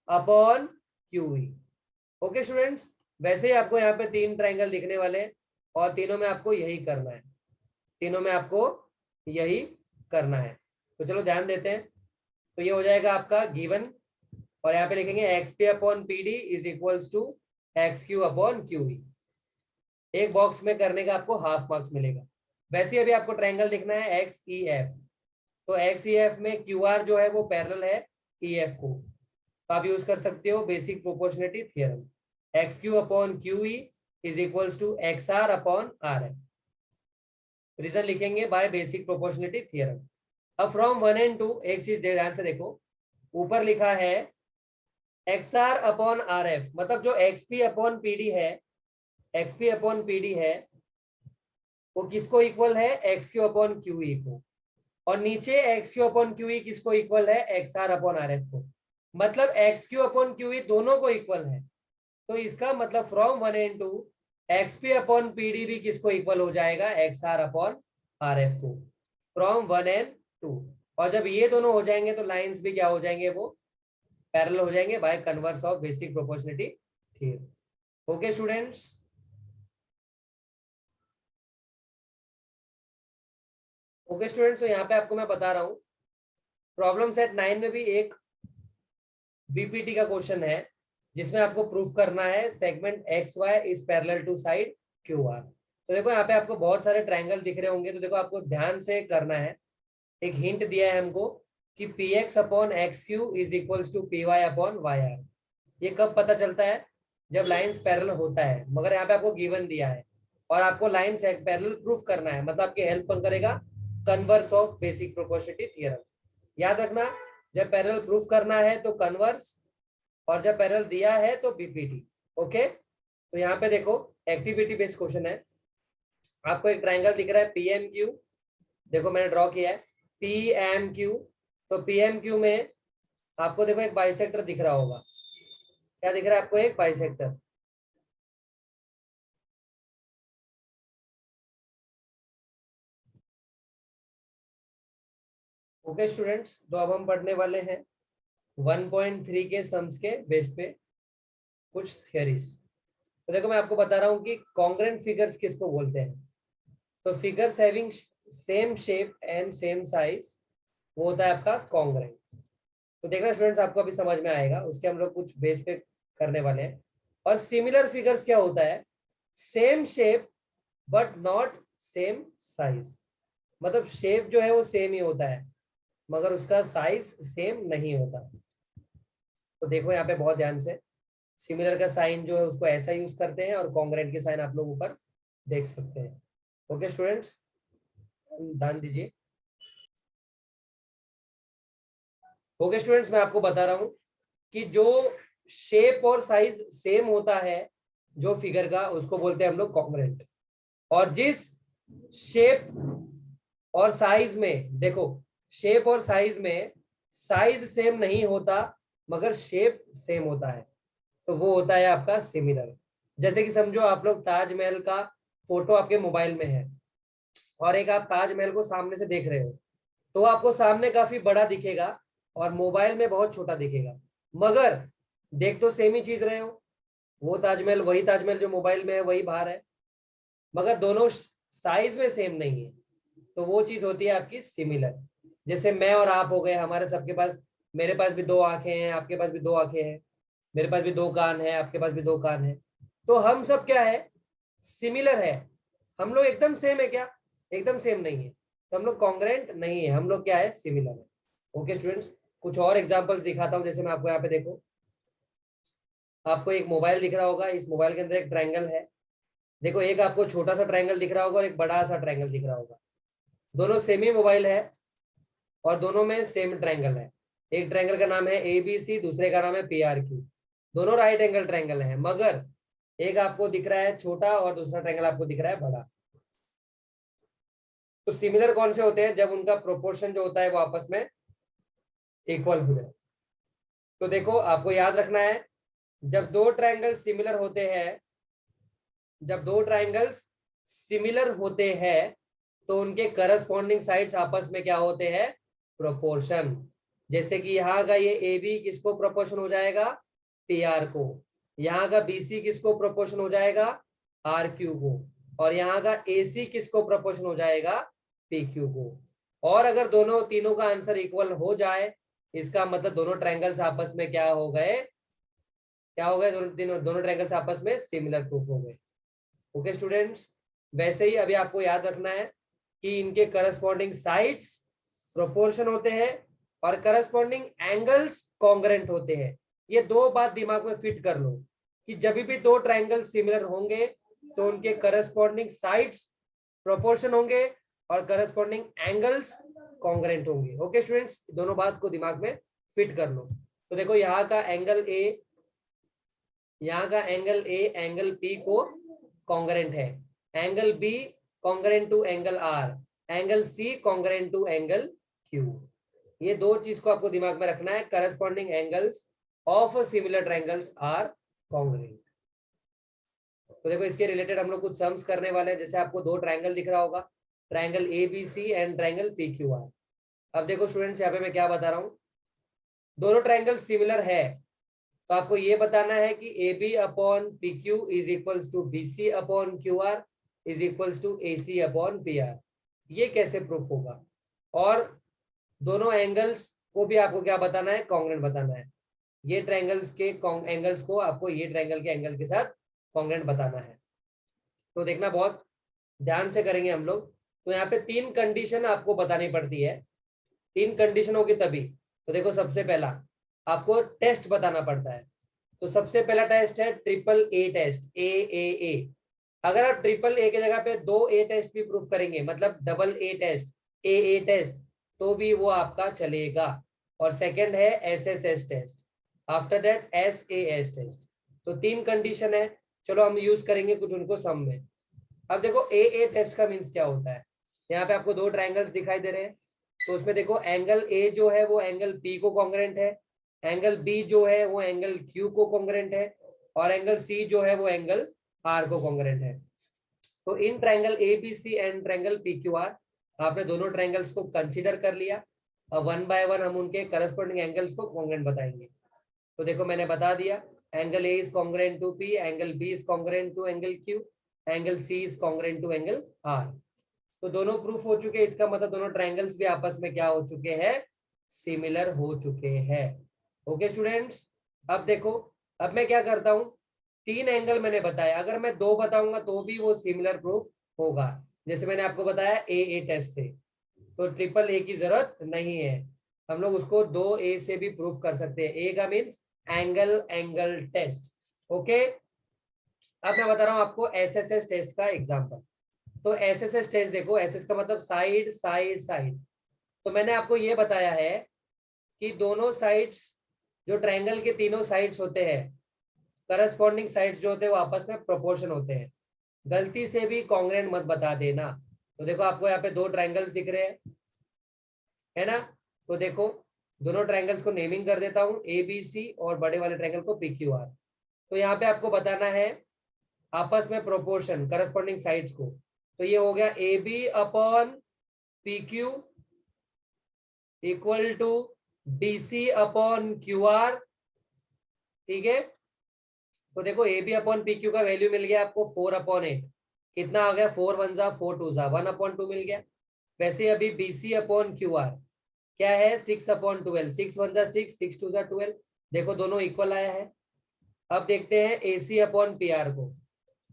upon Q E. Okay students, वैसे ही आपको यहाँ पे 3 ट्राइंगल दिखने वाले हैं और तीनों में आपको यही करना है, तीनों में आपको यही करना है। तो चलो ध्यान देते हैं। तो ये हो जाएगा आपका गिवन, और यहाँ पे लिखेंगे X P upon P D is equals to X Q upon Q E. एक बॉक्स में करने का आपको हाफ मार्क्स मिलेगा। वैसे ही अभी आपको ट्राइंगल लिखना है एक्स ई एफ। तो एक्स ई एफ में क्यू आर जो है वो पैरेलल है ई एफ को, तो आप यूज कर सकते हो basic proportionality theorem. X Q upon Q E is equals to X R upon R F. Reason लिखेंगे बाय बेसिक प्रोपोर्शनलिटी थ्योरम। अब फ्रॉम 1 एंड 2 एक चीज ध्यान से देखो, ऊपर लिखा है X R upon R F, मतलब जो X P upon P D है, X P upon P D है वो किसको इक्वल है? X Q upon Q E को। और नीचे x Q upon Q E किसको इक्वल है? X R upon R F को। मतलब X Q upon Q E दोनों को इक्वल है। तो इसका मतलब from 1 and 2 X P upon P D भी किसको इक्वल हो जाएगा? X R upon R F को, फ्रॉम 1 एंड 2। और जब ये दोनों हो जाएंगे तो लाइंस भी क्या हो जाएंगे? वो पैरेलल हो जाएंगे bye converse of basic proportionality theorem. Okay students, okay students, तो यहाँ पे आपको मैं बता रहा हूँ प्रॉब्लम सेट 9 में भी एक बीपीटी का क्वेश्चन है जिसमें आपको प्रूफ करना है segment X Y is parallel to side Q R. तो देखो यहाँ पे आपको बहुत सारे ट्रायंगल दिख रहे होंगे, तो देखो आपको ध्यान से करना है। एक हिंट दिया है हमको कि P X upon X Q is equals to P Y upon Y R. ये कब पता चलता है? जब लाइंस पैरेलल होता है। मगर यहाँ पे आपको गिवन दिया है और आपको लाइंस पैरेलल प्रूफ करना है, मतलब आपकी हेल्प कौन करेगा? Converse of basic proportionality theorem. याद रखना, जब पैरेलल प्रूफ करना है तो कन्वर्स, और जब पैरेलल दिया है तो बीपीटी। ओके, तो यहाँ पे देखो एक्टिविटी बेस्ड क्वेश्चन है। आपको एक ट्रायंगल दिख रहा है पीएम क्यू, देखो मैंने ड्रॉ किया है पीएम क्यू। तो पीएम क्यू में आपको देखो एक बाइसेक्टर दिख रहा होगा। क्या दिख रहा है आपको? एक बाइसेक्टर। ओके स्टूडेंट्स, तो अब हम पढ़ने वाले हैं 1.3 के सम्स के बेस पे कुछ थियरीज। तो देखो मैं आपको बता रहा हूँ कि कॉन्ग्रेंट फिगर्स किसको बोलते हैं। तो figures having same shape and same size वो होता है आपका कॉन्ग्रेंट। तो देखना स्टूडेंट्स, आपको अभी समझ में आएगा, उसके हम लोग कुछ बेस पे करने वाले हैं। और सिमिलर फिगर्स क्या होता है? Same shape but not same size, मतलब शेप जो है वो सेम ही होता है मगर उसका साइज सेम नहीं होता। तो देखो यहाँ पे बहुत ध्यान से, सिमिलर का साइन जो है उसको ऐसा यूज करते हैं और कॉन्ग्रेंट के साइन आप लोग ऊपर देख सकते हैं। ओके स्टूडेंट्स, ध्यान दीजिए। ओके स्टूडेंट्स, मैं आपको बता रहा हूँ कि जो शेप और साइज सेम होता है जो फिगर का, उसको बोलते हैं हम लोग कॉन्ग्रेंट। और जिस शेप और साइज में, देखो शेप और साइज में साइज सेम नहीं होता मगर शेप सेम होता है, तो वो होता है आपका सिमिलर। जैसे कि समझो आप लोग ताजमहल का फोटो आपके मोबाइल में है और एक आप ताजमहल को सामने से देख रहे हो, तो आपको सामने काफी बड़ा दिखेगा और मोबाइल में बहुत छोटा दिखेगा, मगर देख तो सेम ही चीज रहे हो। वो ताजमहल वही ताजमहल जो मोबाइल में है वही बाहर है, मगर दोनों साइज में सेम नहीं है, तो वो चीज होती है आपकी सिमिलर। जैसे मैं और आप हो गए, हमारे सबके पास, मेरे पास भी 2 आंखें हैं, आपके पास भी 2 आंखें हैं, मेरे पास भी 2 कान है, आपके पास भी 2 कान है। तो हम सब क्या है? सिमिलर है। हम लोग एकदम सेम है क्या? एकदम सेम नहीं है, तो हम लोग कॉन्ग्रेंट नहीं है, हम लोग क्या है? सिमिलर है। ओके स्टूडेंट्स, कुछ और एग्जांपल्स दिखाता हूँ। जैसे मैं आपको यहाँ पे देखो, आपको एक मोबाइल दिख रहा होगा, इस मोबाइल के अंदर एक ट्रायंगल है। देखो एक आपको छोटा सा ट्रायंगल दिख रहा होगा और एक बड़ा सा ट्रायंगल दिख रहा होगा, दोनों सेमी मोबाइल है और दोनों में सेम ट्रायंगल है। एक ट्रायंगल का नाम है ABC, दूसरे का नाम है PRQ। दोनों राइट एंगल ट्रायंगल है, मगर एक आपको दिख रहा है छोटा और दूसरा ट्रायंगल आपको दिख रहा है बड़ा। तो सिमिलर कौन से होते हैं? जब उनका प्रोपोर्शन जो होता है वो आपस में इक्वल हो जाए। तो देखो आपको याद रखना है, जब दो ट्रायंगल सिमिलर होते हैं, जब दो ट्रायंगल्स सिमिलर होते हैं तो उनके करस्पॉन्डिंग साइड्स आपस में क्या होते हैं? प्रोपोर्शन। जैसे कि यहाँ का ये AB किसको प्रोपोर्शन हो जाएगा? PR को। यहाँ का BC किसको प्रोपोर्शन हो जाएगा? RQ को। और यहाँ का AC किसको प्रोपोर्शन हो जाएगा? PQ को। और अगर दोनों तीनों का आंसर इक्वल हो जाए, इसका मतलब दोनों ट्रायंगल्स आपस में क्या हो गए? क्या हो गए? दोनों ट्रायंगल्स आपस में सिमिलर प्रूफ हो गए। ओके स्टूडेंट्स, वैसे ही अभी आपको याद रखना है कि इनके करस्पॉन्डिंग साइड्स प्रोपोर्शन होते हैं और करस्पॉन्डिंग एंगल्स कॉन्ग्रेंट होते हैं। ये दो बात दिमाग में फिट कर लो कि जब भी दो ट्रायंगल सिमिलर होंगे तो उनके करस्पॉन्डिंग साइड्स प्रोपोर्शन होंगे और करस्पॉन्डिंग एंगल्स कॉन्ग्रेंट होंगे। ओके स्टूडेंट्स, दोनों बात को दिमाग में फिट कर लो। तो देखो यहाँ का एंगल ए, यहाँ का एंगल ए एंगल P को कॉन्ग्रेंट है, angle B congruent to angle R, angle C congruent to angle Q। ये दो चीज को आपको दिमाग में रखना है, corresponding angles of similar triangles are congruent. तो देखो इसके रिलेटेड हम लोग कुछ सम्स करने वाले हैं। जैसे आपको दो ट्रायंगल दिख रहा होगा, triangle ABC and triangle PQR। अब देखो स्टूडेंट्स, यहाँ पे मैं क्या बता रहा हूँ, दोनों ट्रायंगल सिमिलर है तो आपको ये बताना है कि AB upon PQ is equals to BC upon QR is equals to AC upon PR। ये कैसे प्रूफ होगा? और दोनों एंगल्स को भी आपको क्या बताना है? कॉन्ग्रेंट बताना है। ये ट्रायंगल्स के एंगल्स को आपको ये ट्रायंगल के एंगल के साथ कॉन्ग्रेंट बताना है। तो देखना बहुत ध्यान से करेंगे हम लोग। तो यहाँ पे तीन कंडीशन आपको बतानी पड़ती है, तीन कंडीशन होगी तभी। तो देखो सबसे पहला आपको टेस्ट बताना पड़ता है। तो सबसे पहला टेस्ट है AAA टेस्ट, AAA। अगर आप AAA की जगह पे 2A टेस्ट भी प्रूफ करेंगे, मतलब AA टेस्ट, AA टेस्ट, तो भी वो आपका चलेगा। और सेकंड है SSS test, after that SAS test. तो तीन कंडीशन है, चलो हम यूज करेंगे कुछ उनको सम में। अब देखो AA टेस्ट का मीन्स क्या होता है। यहाँ पे आपको दो ट्रायंगल्स दिखाई दे रहे हैं, तो उसमें देखो एंगल A जो है वो एंगल P को कॉन्ग्रेंट है, एंगल B जो है वो एंगल Q को कॉन्ग्रेंट है, और एंगल C जो है वो एंगल R को कॉन्ग्रेंट है। तो in triangle ABC and triangle PQR आपने दोनों ट्रायंगल्स को कंसीडर कर लिया। अब वन बाय वन हम उनके करस्पॉन्डिंग एंगल्स को कॉन्ग्रेंट बताएंगे। तो देखो मैंने बता दिया, angle A is congruent to P, angle B is congruent to angle Q, angle C is congruent to angle R। तो दोनों प्रूफ हो चुके हैं, इसका मतलब दोनों ट्रायंगल्स भी आपस में क्या हो चुके हैं? सिमिलर हो चुके हैं। ओके स्टूडेंट्स, अब देखो, अब मैं क्या करता हूँ, तीन एंगल मैंने बताया, अगर मैं दो बताऊंगा तो भी वो सिमिलर प्रूफ होगा। जैसे मैंने आपको बताया AA टेस्ट से, तो AAA की जरूरत नहीं है, हम लोग उसको 2A से भी प्रूफ कर सकते हैं। A का मीन्स एंगल टेस्ट। ओके, अब मैं बता रहा हूँ आपको SSS टेस्ट का एग्जाम्पल। तो SSS टेस्ट देखो, SS का मतलब साइड साइड साइड। तो मैंने आपको ये बताया है कि दोनों साइड्स, जो ट्रायंगल के तीनों साइड्स होते हैं, करस्पॉन्डिंग साइड्स जो होते हैं वो आपस में प्रोपोर्शन होते हैं। गलती से भी कॉन्ग्रेंट मत बता देना। तो देखो आपको यहाँ पे दो ट्रायंगल्स दिख रहे हैं, है ना? तो देखो दोनों ट्रायंगल्स को नेमिंग कर देता हूँ, ABC, और बड़े वाले ट्रायंगल को PQR। तो यहाँ पे आपको बताना है आपस में प्रोपोर्शन, करस्पॉन्डिंग साइड्स को। तो ये हो गया AB upon PQ equal to BC upon QR। ठीक है, तो देखो AB अपॉन PQ का वैल्यू मिल गया आपको 4/8। कितना आ गया? 4 1 जा 4 2 जा 1/2 मिल गया। वैसे अभी BC अपॉन QR क्या है? 6/12। 6 1 जा 6, 6 2 जा 12। देखो दोनों इक्वल आया है। अब देखते हैं AC अपॉन PR को।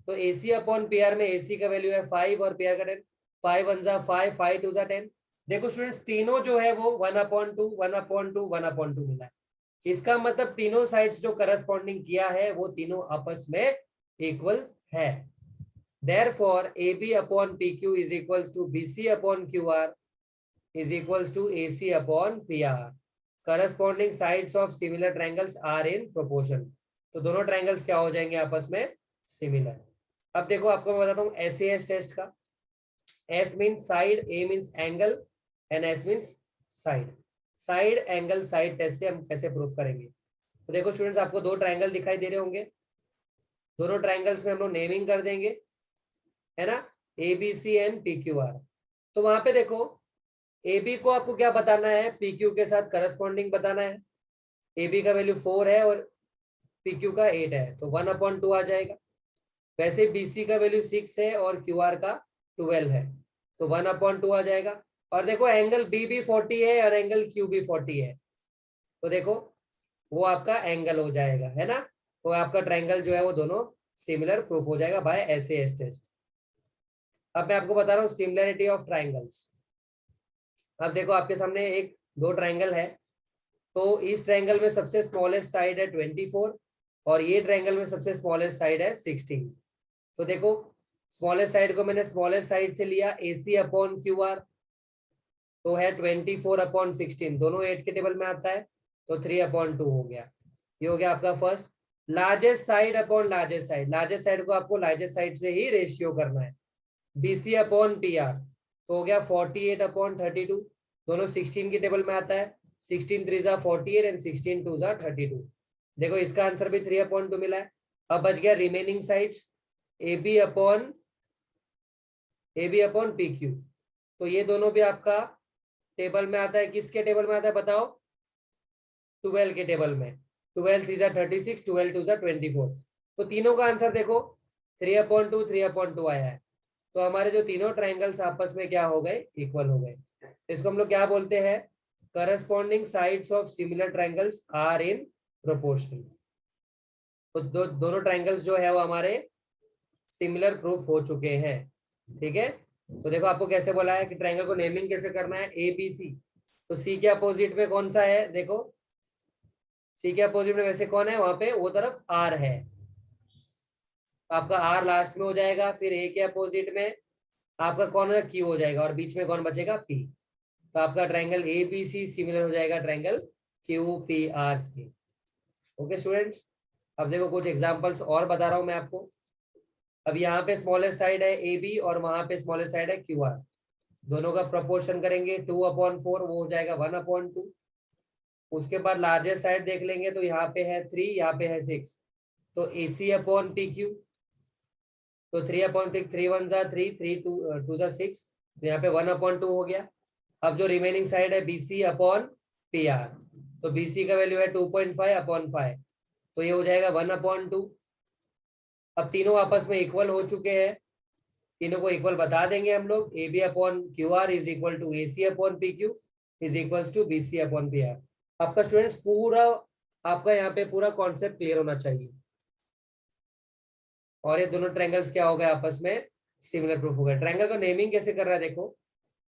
तो AC अपॉन PR में AC का वैल्यू है 5 और PR का 10। 5 1 जा 5, 5 2 जा 10। देखो स्टूडेंट्स, तीनों जो है वो 1/2 1/2 1/2 मिला है। इसका मतलब तीनों साइड्स जो करस्पॉन्डिंग किया है वो तीनों आपस में इक्वल है। Therefore, AB upon PQ is equals to BC upon QR is equals to AC upon PR. Corresponding sides of similar triangles are in proportion. तो दोनों ट्रायंगल्स क्या हो जाएंगे आपस में सिमिलर. अब देखो आपको मैं बताता हूँ SAS टेस्ट का. S means side, A means angle and S means side. Side angle side test से हम कैसे प्रूफ करेंगे. तो देखो स्टूडेंट्स, आपको दो ट्रायंगल दिखाई दे रहे होंगे. दोनों ट्रायंगल्स में हम लोग नेमिंग कर देंगे, है ना, ABC एंड PQR. तो वहां पे देखो AB को आपको क्या बताना है, PQ के साथ करस्पॉन्डिंग बताना है. AB का वैल्यू 4 है और PQ का 8 है, तो 1/2 आ जाएगा. वैसे BC का वैल्यू 6 है और QR का 12 है, तो 1/2 आ जाएगा. और देखो एंगल B भी 40 है और एंगल Q भी 40 है, तो देखो वो आपका एंगल हो जाएगा, है ना. तो आपका ट्रायंगल जो है वो दोनों सिमिलर प्रूफ हो जाएगा बाय SAS टेस्ट. अब मैं आपको बता रहा हूँ सिमिलरिटी ऑफ ट्रायंगल्स. अब देखो आपके सामने एक दो ट्रायंगल है, तो इस ट्रायंगल में सबसे स्मॉलेस्ट साइड है 24 और ये ट्रायंगल में सबसे स्मॉलेस्ट साइड है 16. तो देखो स्मॉलेस्ट साइड को मैंने स्मॉलेस्ट साइड से लिया AC अपॉन QR, तो है 24/16, दोनों 8 के टेबल में आता है, तो 3/2 हो गया. ये हो गया आपका first. Largest side upon largest side, largest side को आपको लार्जेस्ट साइड से ही रेशियो करना है. BC अपॉन PR, तो हो गया 48/32, दोनों 16 के टेबल में आता है. 16 3 जा 48 एंड 16 2 जा 32. देखो इसका आंसर भी 3/2 मिला है. अब बच गया remaining sides AB upon PQ, तो ये दोनों भी आपका टेबल में आता है. किसके टेबल में आता है बताओ, 12 के टेबल में. 12 3 जा 36, 12 2 जा 24, तो तीनों का आंसर देखो 3/2 3/2 आया है. तो हमारे जो तीनों ट्रायंगल्स आपस में क्या हो गए, इक्वल हो गए. इसको हम लोग क्या बोलते हैं, corresponding sides of similar triangles are in proportion. तो दोनों ट्रायंगल्स जो है वो हमारे सिमिलर प्रूफ हो चुके हैं. ठीक है. तो देखो आपको कैसे बोला है कि ट्रायंगल को नेमिंग कैसे करना है, ABC. तो C के अपोजिट में कौन सा है, देखो C के अपोजिट में वैसे कौन है, वहां पे वो तरफ R है, आपका R लास्ट में हो जाएगा. फिर A के अपोजिट में आपका कौन है, Q हो जाएगा, और बीच में कौन बचेगा, P. तो आपका ट्रायंगल ABC सिमिलर हो जाएगा ट्रायंगल QPR के. ओके स्टूडेंट्स, अब देखो कुछ एग्जांपल्स और बता रहा हूं मैं आपको. अब यहाँ पे स्मॉलेस्ट साइड है AB और वहां पे स्मॉलेस्ट साइड है QR, दोनों का प्रोपोर्शन करेंगे 2/4, वो हो जाएगा 1/2. उसके बाद लार्जेस्ट साइड देख लेंगे, तो यहाँ पे है 3, यहाँ पे है 6, तो AC अपॉन PQ, तो 3/6, 3 1 जा 3, 3 2 जा 6, तो यहाँ पे 1/2 हो गया. अब जो रिमेनिंग साइड है BC अपॉन PR, तो BC का वैल्यू है 2.5/5, तो ये हो जाएगा 1/2. अब तीनों आपस में इक्वल हो चुके हैं, तीनों को इक्वल बता देंगे हम लोग. AB upon QR is equal to AC upon PQ is equal to BC upon PR. आपका स्टूडेंट्स पूरा आपका यहाँ पे पूरा कॉन्सेप्ट क्लियर होना चाहिए. और ये दोनों ट्रायंगल्स क्या हो गए, आपस में सिमिलर प्रूफ हो गए. ट्रायंगल को नेमिंग कैसे कर रहा है, देखो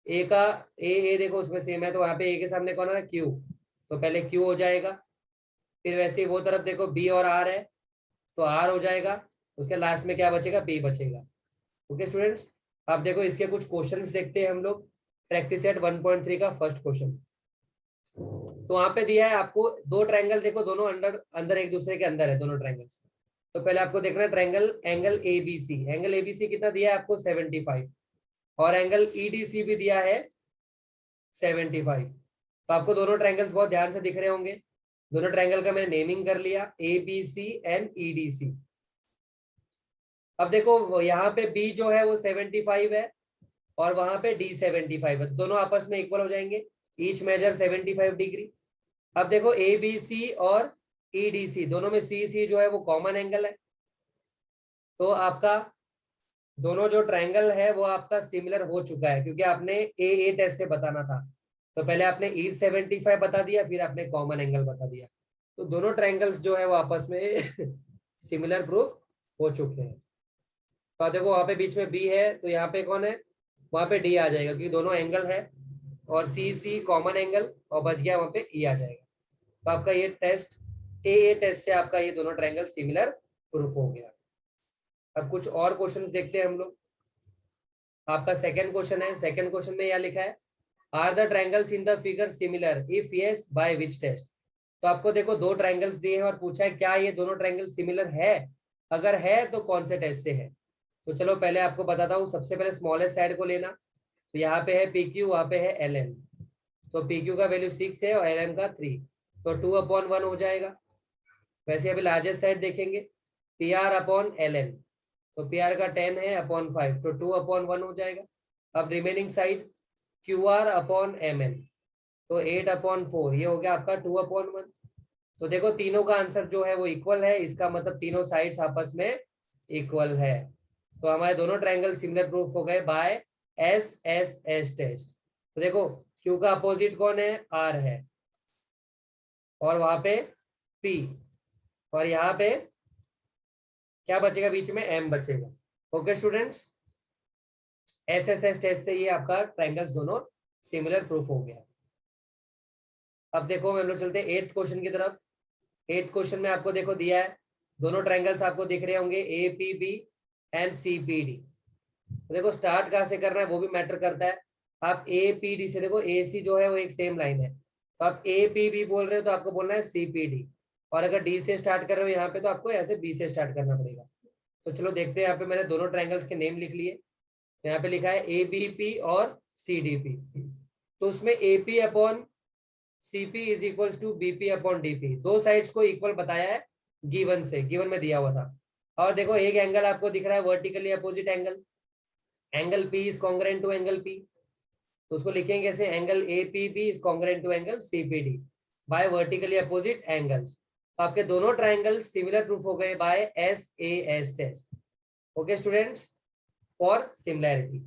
ए का ए देखो उसमें सेम है, तो वहां पे ए के सामने कौन है, Q, तो पहले Q हो जाएगा. फिर वैसे ही वो तरफ देखो B और R है, तो R हो जाएगा. उसके लास्ट में क्या बचेगा, P बचेगा. ओके स्टूडेंट्स, अब देखो इसके कुछ क्वेश्चंस देखते हैं हम लोग. प्रैक्टिस सेट 1.3 का फर्स्ट क्वेश्चन. तो वहां पे दिया है आपको दो ट्रायंगल, देखो दोनों अंदर एक दूसरे के अंदर है दोनों ट्रायंगल्स. तो पहले आपको देखना है triangle angle ABC. Angle ABC कितना दिया है आपको, 75, और एंगल EDC भी दिया है 75. तो आपको दोनों ट्रायंगल्स बहुत ध्यान से दिख रहे होंगे. दोनों ट्रायंगल का मैं नेमिंग कर लिया, ABC एंड EDC. अब देखो यहाँ पे B जो है वो 75 है और वहां पे D 75 है, दोनों आपस में इक्वल हो जाएंगे. Each measure 75 degree. अब देखो ABC और EDC दोनों में CC जो है वो कॉमन एंगल है, तो आपका दोनों जो ट्रायंगल है वो आपका सिमिलर हो चुका है, क्योंकि आपने AA टेस्ट से बताना था. तो पहले आपने ईच 75 बता दिया, फिर आपने कॉमन एंगल बता दिया. तो दोनों ट्रायंगल्स जो है वो आपस में सिमिलर प्रूफ हो चुके हैं. तो देखो वहां पे बीच में B है, तो यहाँ पे कौन है, वहां पे D आ जाएगा, क्योंकि दोनों एंगल है, और CC कॉमन एंगल, और बच गया वहां पे E आ जाएगा. तो आपका ये टेस्ट AA टेस्ट से आपका ये दोनों ट्रायंगल सिमिलर प्रूफ हो गया. अब कुछ और क्वेश्चंस देखते हैं हम लोग। आपका सेकंड क्वेश्चन है, सेकंड क्वेश्चन में यह लिखा है are the triangles in the figure similar, if yes by which test. तो आपको देखो दो ट्रायंगल्स दिए हैं और पूछा है क्या ये दोनों ट्रायंगल सिमिलर है, अगर है तो कौन से टेस्ट से है। तो चलो पहले आपको बताता हूँ, सबसे पहले स्मॉलेस्ट साइड को लेना। तो यहाँ पे है पी क्यू, वहां पे है एल एम। तो पी क्यू का वैल्यू 6 है और एल एम का 3, तो 2/1 हो जाएगा। वैसे अभी लार्जेस्ट साइड देखेंगे, P R upon L M, तो पी आर का 10 है अपॉन 5, तो 2/1 हो जाएगा। अब remaining side Q R upon M N, तो 8/4, ये हो गया आपका 2/1। तो देखो तीनों का आंसर जो है वो इक्वल है, इसका मतलब तीनों साइड्स आपस में इक्वल है। तो हमारे दोनों ट्रायंगल सिमिलर प्रूफ हो गए by S S S test. तो देखो क्यू का अपोजिट कौन है, आर है, और वहां पे पी, और यहाँ पे क्या बचेगा बीच में, एम बचेगा। Okay students, S S S test से ये आपका ट्रायंगल्स दोनों सिमिलर प्रूफ हो गया। अब देखो हम लोग चलते हैं एट्थ क्वेश्चन की तरफ। एट्थ क्वेश्चन में आपको देखो दिया है, दोनों ट्रायंगल्स आपको दिख रहे होंगे A P B and C P D. तो देखो स्टार्ट कहाँ से करना है वो भी मैटर करता है। आप ए पी डी से देखो, ए सी जो है वो एक सेम लाइन है, तो आप ए पी बी बोल रहे हो तो आपको बोलना है सी पी डी, और अगर डी से स्टार्ट कर रहे हो यहाँ पे तो आपको ऐसे बी से स्टार्ट करना पड़ेगा। तो चलो देखते हैं, यहाँ पे मैंने दोनों ट्रायंगल्स के नेम लिख लिए। यहाँ पे लिखा है ए बी पी और सी डी पी। तो उसमें A P upon CP is equal to BP upon DP, दो साइड्स को इक्वल बताया है गिवन से, गिवन में दिया हुआ था। और देखो एक एंगल आपको दिख रहा है vertically opposite angle, angle P is congruent to angle P, तो उसको लिखेंगे कैसे, angle APB is congruent to angle CPD by vertically opposite angles. तो आपके दोनों ट्रायंगल्स सिमिलर प्रूफ हो गए by SAS test. Okay students, for similarity.